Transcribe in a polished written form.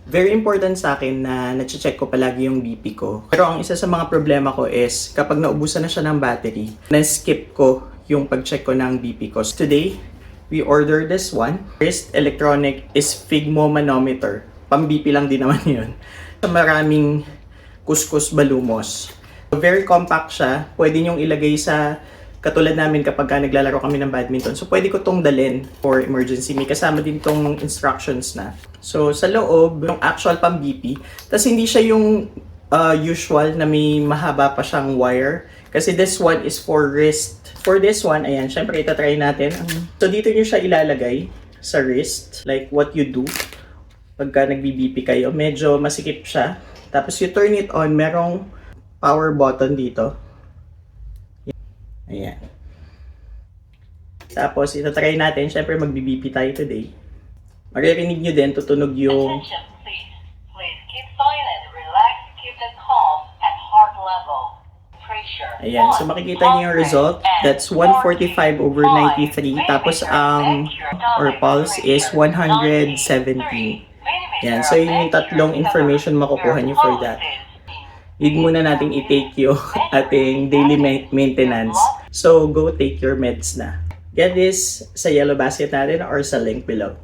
Very important sa akin na na-check ko palagi yung BP ko. Pero ang isa sa mga problema ko is kapag naubusan na siya ng battery, na-skip ko yung pag-check ko ng BP ko. Today, we order this one. Wrist electronic is Figmo manometer. Pang-BP lang din naman yun. Maraming kuskus balumos. Very compact siya. Pwede nyong ilagay sa katulad namin kapag naglalaro kami ng badminton. So, pwede ko tong dalhin for emergency. May kasama din tong instructions na. So, sa loob, yung actual pang BP. Tapos, hindi siya yung usual na may mahaba pa siyang wire. Kasi this one is for wrist. For this one, ayan, syempre itatry natin. So, dito nyo siya ilalagay sa wrist. Like what you do pagka nagbi-BP kayo. Medyo masikip siya. Tapos, you turn it on, merong power button dito. Ayan. Tapos, itatry natin. Siyempre, magbi-BP tayo today. Maririnig nyo din, tutunog yung... Attention, please. Please keep silent, relax, keep the calm at heart level. Pressure. Ayan. So, makikita nyo yung result. That's 145/93. Tapos, or pulse is 117. Ayan. So, yun yung tatlong information makukuha nyo for that. Yun muna nating i-take yung ating daily maintenance. So, go take your meds na. Get this sa yellow basket natin or sa link below.